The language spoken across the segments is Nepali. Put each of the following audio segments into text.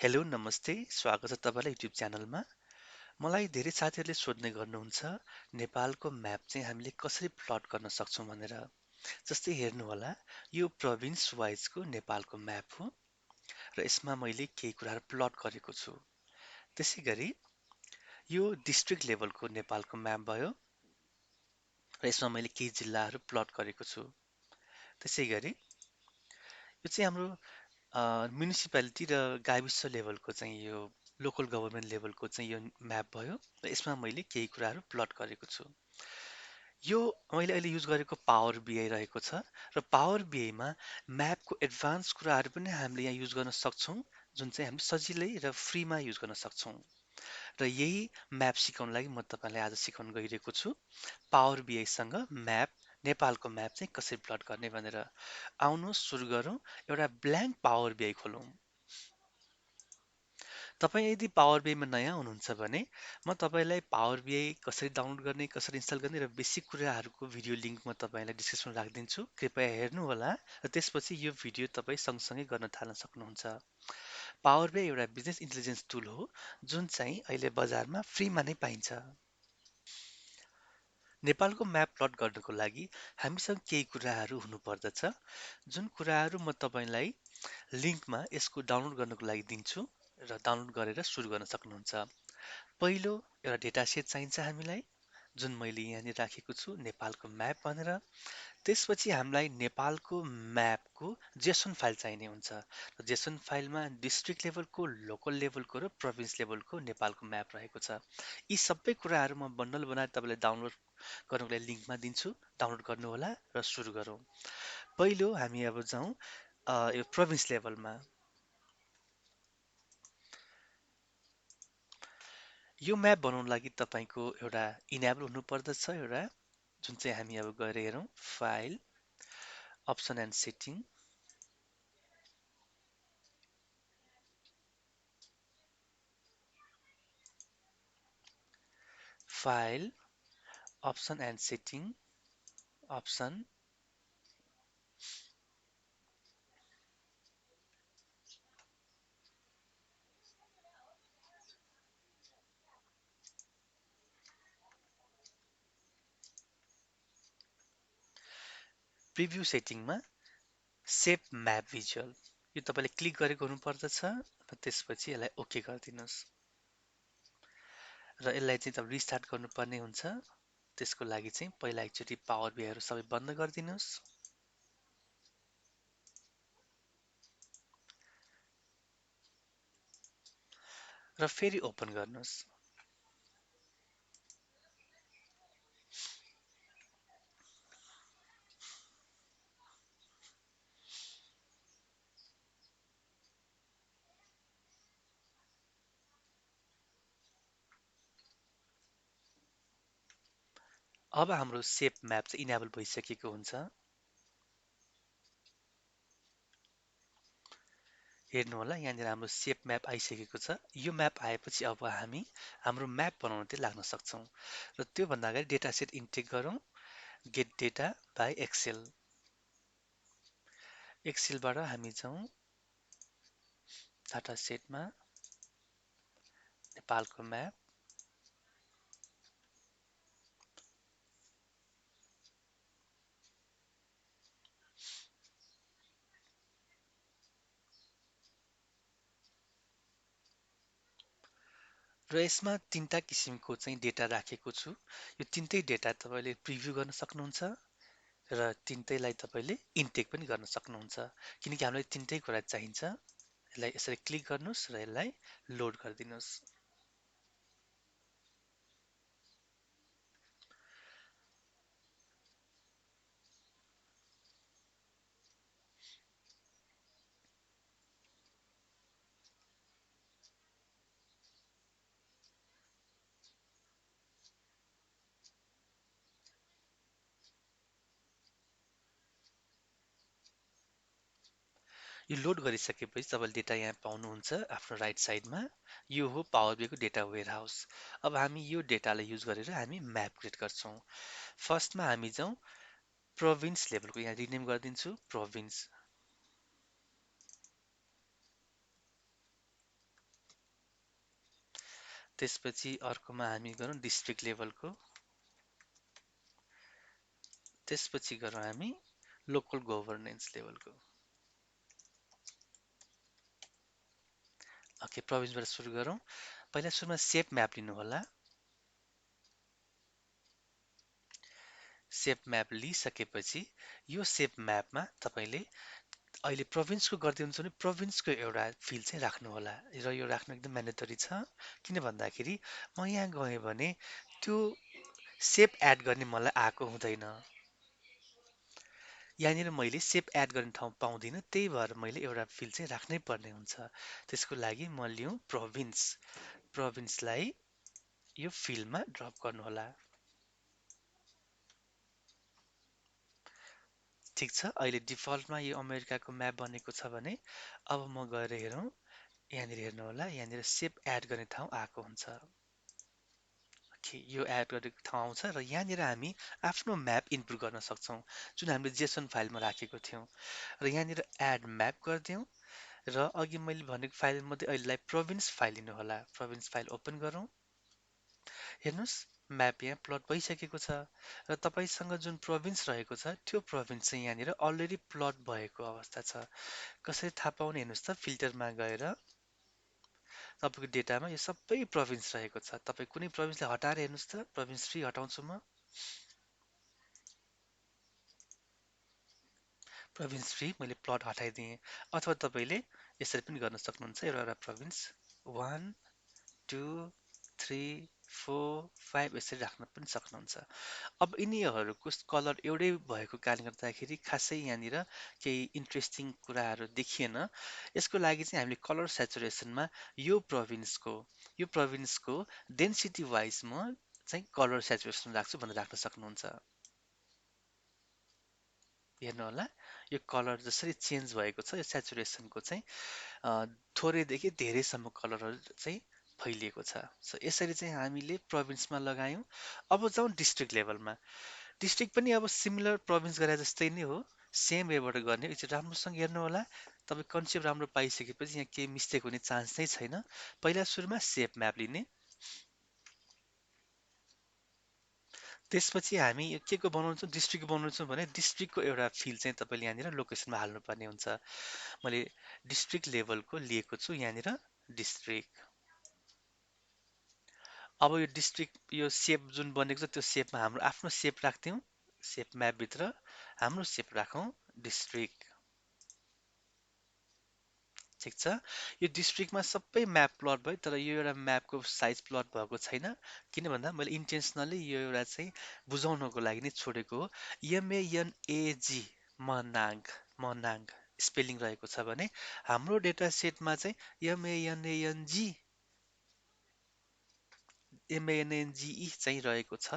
हेलो नमस्ते स्वागत छ तपाईँलाई युट्युब च्यानलमा। मलाई धेरै साथीहरूले सोध्ने गर्नुहुन्छ नेपालको म्याप चाहिँ हामीले कसरी प्लट गर्न सक्छौँ भनेर। जस्तै हेर्नु होला, यो प्रोभिन्स वाइजको नेपालको म्याप हो र यसमा मैले केही कुराहरू प्लट गरेको छु। त्यसै गरी यो डिस्ट्रिक्ट लेभलको नेपालको म्याप भयो र यसमा मैले केही जिल्लाहरू प्लट गरेको छु। त्यसै गरी यो चाहिँ हाम्रो म्युनिसिपालिटी र गाविस लेभलको चाहिँ यो लोकल गभर्मेन्ट लेभलको चाहिँ यो म्याप भयो र यसमा मैले केही कुराहरू प्लट गरेको छु। यो मैले अहिले युज गरेको पावर बिआई रहेको छ र पावर बिआईमा म्यापको एडभान्स कुराहरू पनि हामीले यहाँ युज गर्न सक्छौँ, जुन चाहिँ हामी सजिलै र फ्रीमा युज गर्न सक्छौँ। र यही म्याप सिकाउन लागि म तपाईँलाई आज सिकाउन गइरहेको छु पावर बिआईसँग म्याप नेपालको म्याप चाहिँ कसरी प्लट गर्ने भनेर। आउनुहोस् सुरु गरौँ। एउटा ब्ल्याङ्क पावर बिआई खोलौँ। तपाईँ यदि पावर बिआईमा नयाँ हुनुहुन्छ भने म तपाईँलाई पावर बिआई कसरी डाउनलोड गर्ने, कसरी इन्स्टल गर्ने र बेसिक कुराहरूको भिडियो लिङ्क म तपाईँलाई डिस्क्रिप्सनमा राखिदिन्छु। कृपया हेर्नुहोला र त्यसपछि यो भिडियो तपाईँ सँगसँगै गर्न थाल्न सक्नुहुन्छ। पावर बिआई एउटा बिजनेस इन्टेलिजेन्स टुल हो जुन चाहिँ अहिले बजारमा फ्रीमा नै पाइन्छ। नेपालको म्याप प्लट गर्नको लागि हामीसँग केही कुराहरू हुनुपर्दछ, जुन कुराहरू म तपाईँलाई लिङ्कमा यसको डाउनलोड गर्नको लागि दिन्छु र डाउनलोड गरेर सुरु गर्न सक्नुहुन्छ। पहिलो एउटा डेटा सेट चाहिन्छ हामीलाई, जुन मैले यहाँनिर राखेको छु नेपालको म्याप भनेर। त्यसपछि हामीलाई नेपालको म्यापको जेसन फाइल चाहिने हुन्छ र जेसन फाइलमा डिस्ट्रिक्ट लेभलको, लोकल लेभलको र प्रोभिन्स लेभलको नेपालको म्याप रहेको छ। यी सबै कुराहरू म बन्डल बनाएर तपाईँलाई डाउनलोड गर्नुको लागि लिङ्कमा दिन्छु। डाउनलोड गर्नुहोला र सुरु गरौँ। पहिलो हामी अब जाउँ यो प्रोभिन्स लेभलमा। यो म्याप बनाउन लागि तपाईँको एउटा इनेबल हुनुपर्दछ, एउटा जुन चाहिँ हामी अब गएर हेरौँ। File, option and setting, file, option and setting, option, preview सेटिङमा सेभ म्याप भिजुअल, यो तपाईँले क्लिक गरेको हुनुपर्दछ र त्यसपछि यसलाई ओके गरिदिनुहोस् र यसलाई चाहिँ तपाईँ रिस्टार्ट गर्नुपर्ने हुन्छ। त्यसको लागि चाहिँ पहिला एकचोटि पावर बिआईहरू सबै बन्द गरिदिनुहोस् र फेरि ओपन गर्नुहोस्। अब हाम्रो सेभ म्याप चाहिँ इनेबल भइसकेको हुन्छ। हेर्नु होला, यहाँनिर हाम्रो सेभ म्याप आइसकेको छ। यो म्याप आएपछि अब हामी हाम्रो म्याप बनाउनतिर लाग्न सक्छौँ र त्योभन्दा अगाडि डेटा सेट इन्टेक गरौँ। Get data by excel. एक्सेलबाट हामी जाउँ डाटा सेटमा नेपालको म्याप, र यसमा तीनटा किसिमको चाहिँ डेटा राखेको छु। यो तीनटै डेटा तपाईँले प्रिभ्यू गर्न सक्नुहुन्छ र तीनटैलाई तपाईँले इन्टेक पनि गर्न सक्नुहुन्छ, किनकि हामीलाई तीनटै कुरा चाहिन्छ। यसलाई यसरी क्लिक गर्नुहोस् र यसलाई लोड गरिदिनुहोस्। यो लोड गरिसकेपछि तपाईँले डेटा यहाँ पाउनुहुन्छ आफ्नो राइट साइडमा। यो हो पावर बिआईको डेटा वेयरहाउस। अब हामी यो डेटालाई युज गरेर हामी म्याप क्रिएट गर्छौँ। फर्स्टमा हामी जाउँ प्रोभिन्स लेभलको, यहाँ रिनेम गरिदिन्छु प्रोभिन्स। त्यसपछि अर्कोमा हामी गरौँ डिस्ट्रिक्ट लेभलको, त्यसपछि गरौँ हामी लोकल गभर्नेन्स लेभलको। ओके, प्रोभिन्सबाट सुरु गरौँ। पहिला सुरुमा सेप म्याप लिनु होला। सेप म्याप लिइसकेपछि यो सेप म्यापमा तपाईँले अहिले प्रोभिन्सको गर्दै हुन्छ भने प्रोभिन्सको एउटा फिल्ड चाहिँ राख्नु होला, र यो राख्नु एकदम म्यान्डेटरी छ। किन भन्दाखेरि म यहाँ गएँ भने त्यो सेप एड गर्ने मलाई आएको हुँदैन। यहाँनिर मैले सेप एड गर्ने ठाउँ पाउँदिनँ, त्यही भएर मैले एउटा फिल्ड चाहिँ राख्नै पर्ने हुन्छ। त्यसको लागि म लिउँ प्रोभिन्स। प्रोभिन्सलाई यो फिल्डमा ड्रप गर्नुहोला। ठिक छ, अहिले डिफल्टमा यो अमेरिकाको म्याप बनेको छ भने अब म गएर हेरौँ। यहाँनिर हेर्नु होला, यहाँनिर सेप एड गर्ने ठाउँ आएको हुन्छ। ओके, यो एड गरेको ठाउँ आउँछ र यहाँनिर हामी आफ्नो म्याप इनपुट गर्न सक्छौँ, जुन हामीले जेसन फाइलमा राखेको थियौँ। र यहाँनिर एड म्याप गरिदिउँ र अघि मैले भनेको फाइलमध्ये अहिलेलाई प्रोभिन्स फाइल लिनु होला। प्रोभिन्स फाइल ओपन गरौँ। हेर्नुहोस्, म्याप यहाँ प्लट भइसकेको छ र तपाईँसँग जुन प्रोभिन्स रहेको छ त्यो प्रोभिन्स चाहिँ यहाँनिर अलरेडी प्लट भएको अवस्था छ। कसरी थाहा पाउने, हेर्नुहोस् त, फिल्टरमा गएर तपाईँको डेटामा यो सबै प्रोभिन्स रहेको छ। तपाईँ कुनै प्रोभिन्सलाई हटाएर हेर्नुहोस् त, प्रोभिन्स 3 हटाउँछु म। प्रोभिन्स 3 मैले प्लट हटाइदिएँ। अथवा तपाईँले यसरी पनि गर्न सक्नुहुन्छ, एउटा प्रोभिन्स 1 2 3 4 5 यसरी राख्न पनि सक्नुहुन्छ। अब यिनीहरूको कलर एउटै भएको कारणले गर्दाखेरि खासै यहाँनिर केही इन्ट्रेस्टिङ कुराहरू देखिएन। यसको लागि चाहिँ हामीले कलर सेचुरेसनमा यो प्रोभिन्सको डेन्सिटी वाइज म चाहिँ कलर सेचुरेसन राख्छु भनेर राख्न सक्नुहुन्छ। हेर्नु होला, यो कलर जसरी चेन्ज भएको छ, यो सेचुरेसनको चाहिँ थोरैदेखि धेरैसम्म कलरहरू चाहिँ फैलिएको छ। सो यसरी चाहिँ हामीले प्रोभिन्समा लगायौँ। अब जाउँ डिस्ट्रिक्ट लेभलमा। डिस्ट्रिक्ट पनि अब सिमिलर प्रोभिन्स गरे जस्तै नै हो, सेम वेबाट गर्ने। यो चाहिँ राम्रोसँग हेर्नु होला। तपाईँ कन्सेप्ट राम्रो पाइसकेपछि यहाँ केही मिस्टेक हुने चान्स नै छैन। पहिला सुरुमा सेप म्याप लिने, त्यसपछि हामी के को बनाउँछौँ, डिस्ट्रिक्ट बनाउँछौँ भने डिस्ट्रिक्टको एउटा फिल्ड चाहिँ तपाईँले यहाँनिर लोकेसनमा हाल्नुपर्ने हुन्छ। मैले डिस्ट्रिक्ट लेभलको लिएको छु यहाँनिर डिस्ट्रिक्ट। अब यो डिस्ट्रिक्ट यो सेप जुन बनेको छ त्यो सेपमा हाम्रो आफ्नो सेप राख्दिउँ। सेप म्यापभित्र हाम्रो सेप राखौँ डिस्ट्रिक्ट। ठिक छ, यो डिस्ट्रिक्टमा सबै म्याप प्लट भयो, तर यो एउटा म्यापको साइज प्लट भएको छैन। किन भन्दा मैले इन्टेन्सनली यो एउटा चाहिँ बुझाउनको लागि नै छोडेको हो। MANAG, मनाङ, मनाङ स्पेलिङ रहेको छ भने हाम्रो डेटा सेटमा चाहिँ MANANG, MANNGE चाहिँ रहेको छ।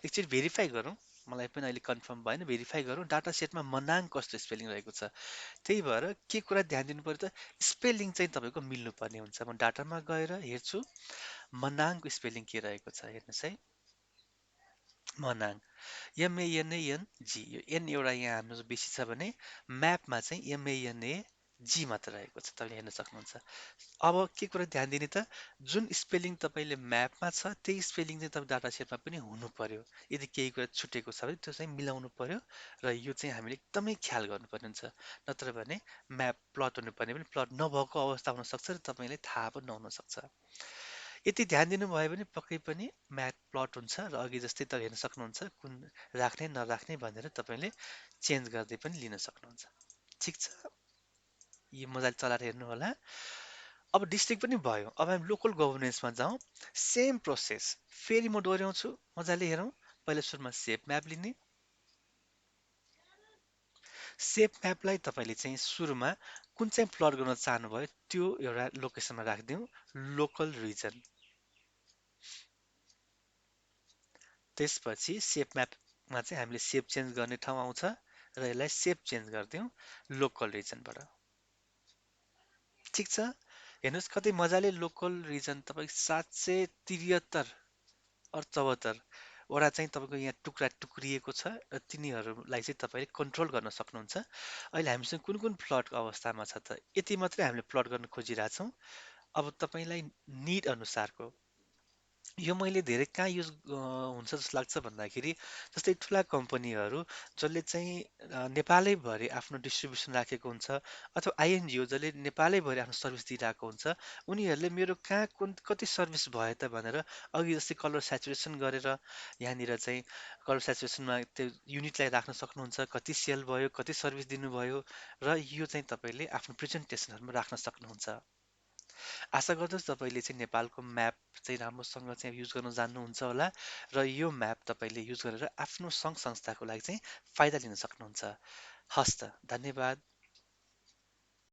एकचोटि भेरिफाई गरौँ, मलाई पनि अहिले कन्फर्म भएन, भेरिफाई गरौँ। डाटा सेटमा मनाङ कस्तो स्पेलिङ रहेको छ। त्यही भएर के कुरा ध्यान दिनु पर्यो त, स्पेलिङ चाहिँ तपाईँको मिल्नुपर्ने हुन्छ। म डाटामा गएर हेर्छु मनाङको स्पेलिङ के रहेको छ। हेर्नुहोस् है, मनाङ MANANG, यो एन एउटा यहाँ हाम्रो बेसी छ भने म्यापमा चाहिँ MANAG मात्र रहेको छ, तपाईँले हेर्न सक्नुहुन्छ। अब के कुरा ध्यान दिने त, जुन स्पेलिङ तपाईँले म्यापमा छ त्यही स्पेलिङ चाहिँ तपाईँ डाटा सेटमा पनि हुनु पर्यो। यदि केही कुरा छुटेको छ भने त्यो चाहिँ मिलाउनु पर्यो, र यो चाहिँ हामीले एकदमै ख्याल गर्नुपर्ने हुन्छ। नत्र भने म्याप प्लट हुनुपर्ने पनि प्लट नभएको अवस्था हुनसक्छ र तपाईँलाई थाहा पनि नहुन सक्छ। यति ध्यान दिनुभयो भने पक्कै पनि म्याप प्लट हुन्छ, र अघि जस्तै तपाईँ हेर्न सक्नुहुन्छ कुन राख्ने नराख्ने भनेर तपाईँले चेन्ज गर्दै पनि लिन सक्नुहुन्छ। ठिक छ, यो मजाले चलाएर हेर्नु होला। अब डिस्ट्रिक्ट पनि भयो, अब हामी लोकल गभर्नेन्समा जाउँ। सेम प्रोसेस फेरि म दोहोऱ्याउँछु, मजाले हेरौँ। पहिला सुरुमा सेप म्याप लिने। सेप म्यापलाई तपाईँले चाहिँ सुरुमा कुन चाहिँ प्लट गर्न चाहनुभयो त्यो एउटा लोकेसनमा राखिदिउँ, लोकल रिजन। त्यसपछि सेप म्यापमा चाहिँ हामीले सेप चेन्ज गर्ने ठाउँ आउँछ, र यसलाई सेप चेन्ज गरिदिउँ लोकल रिजनबाट। ठिक छ, हेर्नुहोस् कतै मजाले लोकल रिजन तपाईँ 773 अर 74 वटा चाहिँ तपाईँको यहाँ टुक्रा टुक्रिएको छ, र तिनीहरूलाई चाहिँ तपाईँले कन्ट्रोल गर्न सक्नुहुन्छ। अहिले हामीसँग कुन कुन प्लटको अवस्थामा छ त, यति मात्रै हामीले प्लट गर्न खोजिरहेछौँ। अब तपाईँलाई निड अनुसारको यो मैले धेरै कहाँ युज हुन्छ जस्तो लाग्छ भन्दाखेरि जस्तै ठुला कम्पनीहरू जसले चाहिँ नेपालैभरि आफ्नो डिस्ट्रिब्युसन राखेको हुन्छ अथवा आइएनजिओ जसले नेपालैभरि आफ्नो सर्भिस दिइरहेको हुन्छ उनीहरूले मेरो कहाँ कुन कति सर्भिस भयो त भनेर अघि जस्तै कलर सेचुरेसन गरेर यहाँनिर चाहिँ कलर सेचुरेसनमा त्यो युनिटलाई राख्न सक्नुहुन्छ कति सेल भयो कति सर्भिस दिनुभयो र यो चाहिँ तपाईँले आफ्नो प्रेजेन्टेसनहरूमा राख्न सक्नुहुन्छ। आशा गर्दछु तपाईँले चाहिँ नेपालको म्याप चाहिँ राम्रोसँग चाहिँ युज गर्न जान्नुहुन्छ होला र यो म्याप तपाईँले युज गरेर आफ्नो सङ्घ संस्थाको लागि चाहिँ फाइदा लिन सक्नुहुन्छ। हस्त, धन्यवाद।